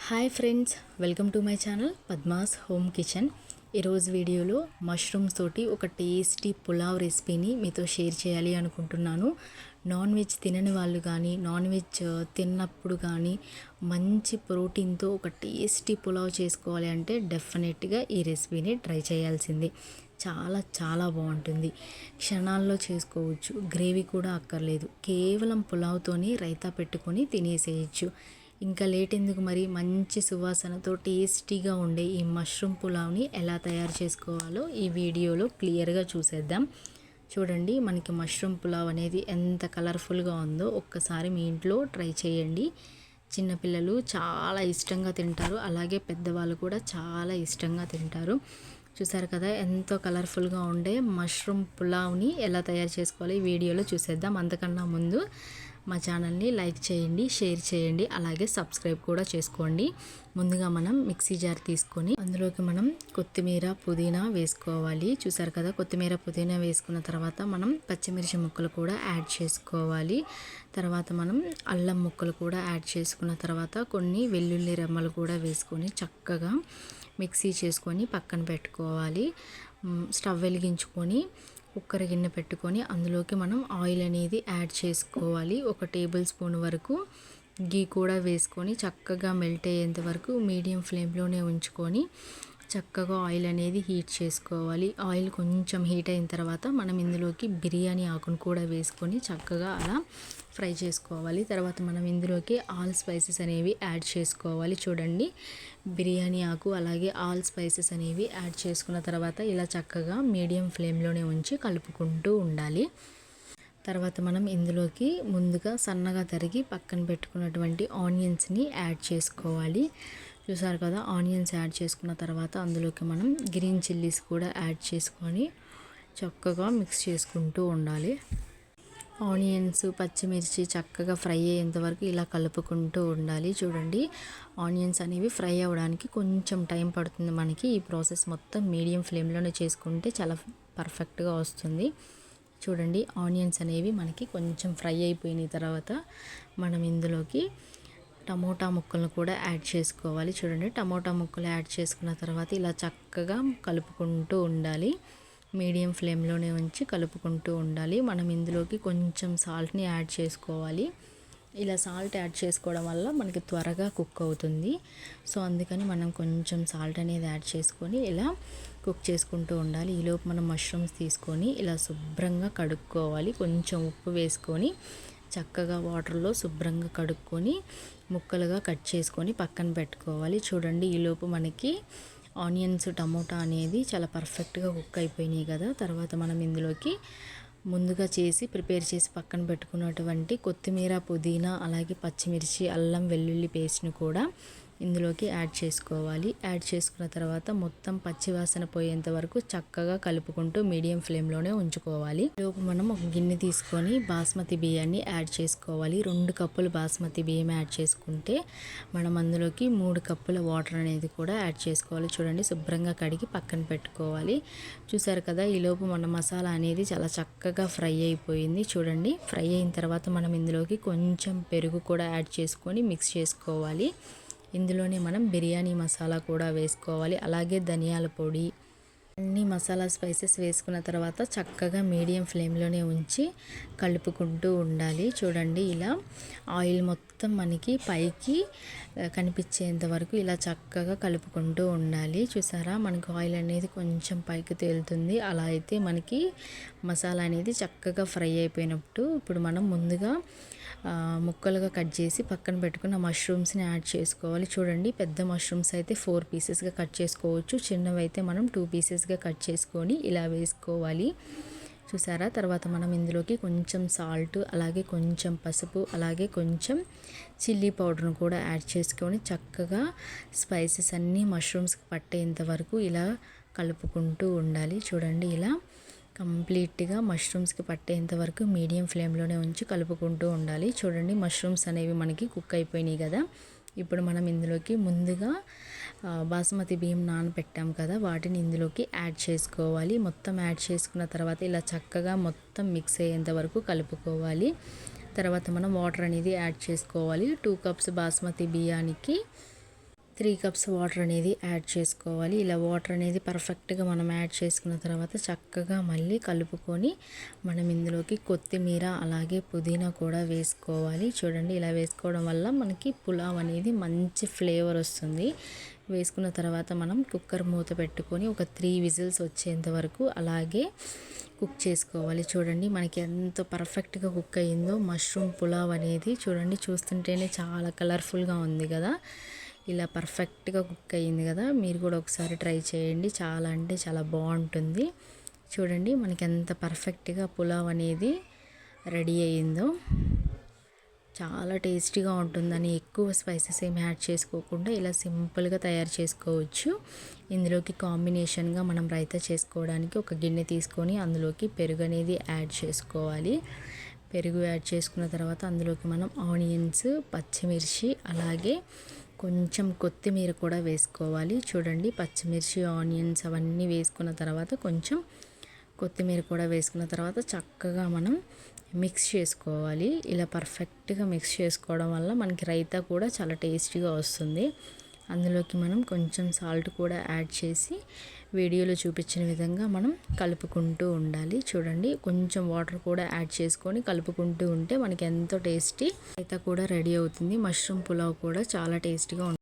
Hi friends, welcome to my channel Padma's home kitchen. ఈరోజు వీడియోలో mushrooms తోటి ఒక టేస్టీ పులావ్ రెసిపీని మీతో షేర్ చేయాలి అనుకుంటున్నాను. నాన్ వెజ్ తినని వాళ్ళు కానీ నాన్ వెజ్ తిన్నప్పుడు కానీ మంచి ప్రోటీన్తో ఒక టేస్టీ పులావ్ చేసుకోవాలి అంటే డెఫినెట్గా ఈ రెసిపీని ట్రై చేయాల్సిందే. చాలా చాలా బాగుంటుంది. క్షణాల్లో చేసుకోవచ్చు. గ్రేవీ కూడా అక్కర్లేదు. కేవలం పులావ్తోని రైతా పెట్టుకొని తినేసేయచ్చు. ఇంకా లేట్ ఎందుకు మరి, మంచి సువాసనతో టేస్టీగా ఉండే ఈ మష్రూమ్ పులావ్ని ఎలా తయారు చేసుకోవాలో ఈ వీడియోలో క్లియర్గా చూసేద్దాం. చూడండి, మనకి మష్రూమ్ పులావ్ అనేది ఎంత కలర్ఫుల్గా ఉందో ఒక్కసారి మీ ఇంట్లో ట్రై చేయండి. చిన్నపిల్లలు చాలా ఇష్టంగా తింటారు, అలాగే పెద్దవాళ్ళు కూడా చాలా ఇష్టంగా తింటారు. చూసారు కదా, ఎంతో కలర్ఫుల్గా ఉండే మష్రూమ్ పులావ్ని ఎలా తయారు చేసుకోవాలి ఈ వీడియోలో చూసేద్దాం. అంతకన్నా ముందు మా ఛానల్ని లైక్ చేయండి, షేర్ చేయండి, అలాగే సబ్స్క్రైబ్ కూడా చేసుకోండి. ముందుగా మనం మిక్సీ జార్ తీసుకొని అందులోకి మనం కొత్తిమీర పుదీనా వేసుకోవాలి. చూసారు కదా, కొత్తిమీర పుదీనా వేసుకున్న తర్వాత మనం పచ్చిమిర్చి ముక్కలు కూడా యాడ్ చేసుకోవాలి. తర్వాత మనం అల్లం ముక్కలు కూడా యాడ్ చేసుకున్న తర్వాత కొన్ని వెల్లుల్లి రెమ్మలు కూడా వేసుకొని చక్కగా మిక్సీ చేసుకొని పక్కన పెట్టుకోవాలి. స్టవ్ వెలిగించుకొని కుక్కర్ గిన్నె పెట్టుకొని అందులోకి మనం ఆయిల్ అనేది యాడ్ చేసుకోవాలి. 1 టేబుల్ స్పూన్ వరకు గీ కూడా వేసుకొని చక్కగా మెల్ట్ అయ్యేంత వరకు మీడియం ఫ్లేమ్లోనే ఉంచుకొని చక్కగా ఆయిల్ అనేది హీట్ చేసుకోవాలి. ఆయిల్ కొంచెం హీట్ అయిన తర్వాత మనం ఇందులోకి బిర్యానీ ఆకును కూడా వేసుకొని చక్కగా అలా ఫ్రై చేసుకోవాలి. తర్వాత మనం ఇందులోకి ఆల్ స్పైసెస్ అనేవి యాడ్ చేసుకోవాలి. చూడండి, బిర్యానీ ఆకు అలాగే ఆల్ స్పైసెస్ అనేవి యాడ్ చేసుకున్న తర్వాత ఇలా చక్కగా మీడియం ఫ్లేమ్లోనే ఉంచి కలుపుకుంటూ ఉండాలి. తర్వాత మనం ఇందులోకి ముందుగా సన్నగా తరిగి పక్కన పెట్టుకున్నటువంటి ఆనియన్స్ని యాడ్ చేసుకోవాలి. చూసారు కదా, ఆనియన్స్ యాడ్ చేసుకున్న తర్వాత అందులోకి మనం గ్రీన్ చిల్లీస్ కూడా యాడ్ చేసుకొని చక్కగా మిక్స్ చేసుకుంటూ ఉండాలి. ఆనియన్స్ పచ్చిమిర్చి చక్కగా ఫ్రై అయ్యేంత వరకు ఇలా కలుపుకుంటూ ఉండాలి. చూడండి, ఆనియన్స్ అనేవి ఫ్రై అవ్వడానికి కొంచెం టైం పడుతుంది మనకి. ఈ ప్రాసెస్ మొత్తం మీడియం ఫ్లేమ్లోనే చేసుకుంటే చాలా పర్ఫెక్ట్గా వస్తుంది. చూడండి, ఆనియన్స్ అనేవి మనకి కొంచెం ఫ్రై అయిపోయిన తర్వాత మనం ఇందులోకి టమోటా ముక్కలను కూడా యాడ్ చేసుకోవాలి. చూడండి, టమోటా ముక్కలు యాడ్ చేసుకున్న తర్వాత ఇలా చక్కగా కలుపుకుంటూ ఉండాలి. మీడియం ఫ్లేమ్లోనే ఉంచి కలుపుకుంటూ ఉండాలి. మనం ఇందులోకి కొంచెం సాల్ట్ని యాడ్ చేసుకోవాలి. ఇలా సాల్ట్ యాడ్ చేసుకోవడం వల్ల మనకి త్వరగా కుక్ అవుతుంది. సో అందుకని మనం కొంచెం సాల్ట్ అనేది యాడ్ చేసుకొని ఇలా కుక్ చేసుకుంటూ ఉండాలి. ఈలోపు మనం మష్రూమ్స్ తీసుకొని ఇలా శుభ్రంగా కడుక్కోవాలి. కొంచెం ఉప్పు వేసుకొని చక్కగా వాటర్లో శుభ్రంగా కడుక్కొని ముక్కలుగా కట్ చేసుకొని పక్కన పెట్టుకోవాలి. చూడండి, ఈలోపు మనకి ఆనియన్స్ టమోటా అనేది చాలా పర్ఫెక్ట్గా కుక్ అయిపోయినాయి కదా. తర్వాత మనం ఇందులోకి ముందుగా ప్రిపేర్ చేసి పక్కన పెట్టుకున్నటువంటి కొత్తిమీర పుదీనా అలాగే పచ్చిమిర్చి అల్లం వెల్లుల్లి పేస్ట్ని కూడా ఇందులోకి యాడ్ చేసుకోవాలి. యాడ్ చేసుకున్న తర్వాత మొత్తం పచ్చివాసన పోయేంత వరకు చక్కగా కలుపుకుంటూ మీడియం ఫ్లేమ్లోనే ఉంచుకోవాలి. లోపు మనం ఒక గిన్నె తీసుకొని బాస్మతి బియ్యాన్ని యాడ్ చేసుకోవాలి. 2 కప్పులు బాస్మతి బియ్యం యాడ్ చేసుకుంటే మనం అందులోకి 3 కప్పుల వాటర్ అనేది కూడా యాడ్ చేసుకోవాలి. చూడండి, శుభ్రంగా కడిగి పక్కన పెట్టుకోవాలి. చూసారు కదా, ఈలోపు మన మసాలా అనేది చాలా చక్కగా ఫ్రై అయిపోయింది. చూడండి, ఫ్రై అయిన తర్వాత మనం ఇందులోకి కొంచెం పెరుగు కూడా యాడ్ చేసుకొని మిక్స్ చేసుకోవాలి. ఇందులోనే మనం బిర్యానీ మసాలా కూడా వేసుకోవాలి, అలాగే ధనియాల పొడి, అన్ని మసాలా స్పైసెస్ వేసుకున్న తర్వాత చక్కగా మీడియం ఫ్లేమ్లోనే ఉంచి కలుపుకుంటూ ఉండాలి. చూడండి, ఇలా ఆయిల్ మొత్తం మనకి పైకి కనిపించేంత వరకు ఇలా చక్కగా కలుపుకుంటూ ఉండాలి. చూసారా, మనకి ఆయిల్ అనేది కొంచెం పైకి తేలుతుంది. అలా అయితే మనకి మసాలా అనేది చక్కగా ఫ్రై అయిపోయినప్పుడు ఇప్పుడు మనం ముందుగా ముక్కలుగా కట్ చేసి పక్కన పెట్టుకున్న మష్రూమ్స్ని యాడ్ చేసుకోవాలి. చూడండి, పెద్ద మష్రూమ్స్ అయితే 4 పీసెస్గా కట్ చేసుకోవచ్చు, చిన్నవి అయితే మనం 2 పీసెస్గా కట్ చేసుకొని ఇలా వేసుకోవాలి. చూసారా, తర్వాత మనం ఇందులోకి కొంచెం సాల్ట్ అలాగే కొంచెం పసుపు అలాగే కొంచెం చిల్లీ పౌడర్ను కూడా యాడ్ చేసుకొని చక్కగా స్పైసెస్ అన్నీ మష్రూమ్స్కి పట్టేంత వరకు ఇలా కలుపుకుంటూ ఉండాలి. చూడండి, ఇలా కంప్లీట్గా మష్రూమ్స్కి పట్టేంత వరకు మీడియం ఫ్లేమ్లోనే ఉంచి కలుపుకుంటూ ఉండాలి. చూడండి, మష్రూమ్స్ అనేవి మనకి కుక్ అయిపోయినాయి కదా. ఇప్పుడు మనం ఇందులోకి ముందుగా బాస్మతి బియ్యం నానబెట్టాం కదా, వాటిని ఇందులోకి యాడ్ చేసుకోవాలి. మొత్తం యాడ్ చేసుకున్న తర్వాత ఇలా చక్కగా మొత్తం మిక్స్ అయ్యేంత వరకు కలుపుకోవాలి. తర్వాత మనం వాటర్ అనేది యాడ్ చేసుకోవాలి. 2 కప్స్ బాస్మతి బియ్యానికి 3 కప్స్ వాటర్ అనేది యాడ్ చేసుకోవాలి. ఇలా వాటర్ అనేది పర్ఫెక్ట్గా మనం యాడ్ చేసుకున్న తర్వాత చక్కగా మళ్ళీ కలుపుకొని మనం ఇందులోకి కొత్తిమీర అలాగే పుదీనా కూడా వేసుకోవాలి. చూడండి, ఇలా వేసుకోవడం వల్ల మనకి పులావ్ అనేది మంచి ఫ్లేవర్ వస్తుంది. వేసుకున్న తర్వాత మనం కుక్కర్ మూత పెట్టుకొని ఒక 3 విజిల్స్ వచ్చేంత వరకు అలాగే కుక్ చేసుకోవాలి. చూడండి, మనకి ఎంత పర్ఫెక్ట్గా కుక్ అయ్యిందో మష్రూమ్ పులావ్ అనేది. చూడండి, చూస్తుంటేనే చాలా కలర్ఫుల్గా ఉంది కదా. ఇలా పర్ఫెక్ట్గా కుక్ అయ్యింది కదా. మీరు కూడా ఒకసారి ట్రై చేయండి, చాలా అంటే చాలా బాగుంటుంది. చూడండి, మనకి ఎంత పర్ఫెక్ట్గా పులావ్ అనేది రెడీ అయ్యిందో. చాలా టేస్టీగా ఉంటుందని ఎక్కువ స్పైసెస్ ఏమి యాడ్ చేసుకోకుండా ఇలా సింపుల్గా తయారు చేసుకోవచ్చు. ఇందులోకి కాంబినేషన్గా మనం రైతా చేసుకోవడానికి ఒక గిన్నె తీసుకొని అందులోకి పెరుగు అనేది యాడ్ చేసుకోవాలి. పెరుగు యాడ్ చేసుకున్న తర్వాత అందులోకి మనం ఆనియన్స్, పచ్చిమిర్చి అలాగే కొంచెం కొత్తిమీర కూడా వేసుకోవాలి. చూడండి, పచ్చిమిర్చి, ఆనియన్స్ అవన్నీ వేసుకున్న తర్వాత కొంచెం కొత్తిమీర కూడా వేసుకున్న తర్వాత చక్కగా మనం మిక్స్ చేసుకోవాలి. ఇలా పర్ఫెక్ట్గా మిక్స్ చేసుకోవడం వల్ల మనకి రైతా కూడా చాలా టేస్టీగా వస్తుంది. అందులోకి మనం కొంచెం సాల్ట్ కూడా యాడ్ చేసి వీడియోలో చూపించిన విధంగా మనం కలుపుకుంటూ ఉండాలి. చూడండి, కొంచెం వాటర్ కూడా యాడ్ చేసుకొని కలుపుకుంటూ ఉంటే మనకి ఎంతో టేస్టీ రైతా కూడా రెడీ అవుతుంది. మష్రూమ్ పులావ్ కూడా చాలా టేస్టీగా ఉంటుంది.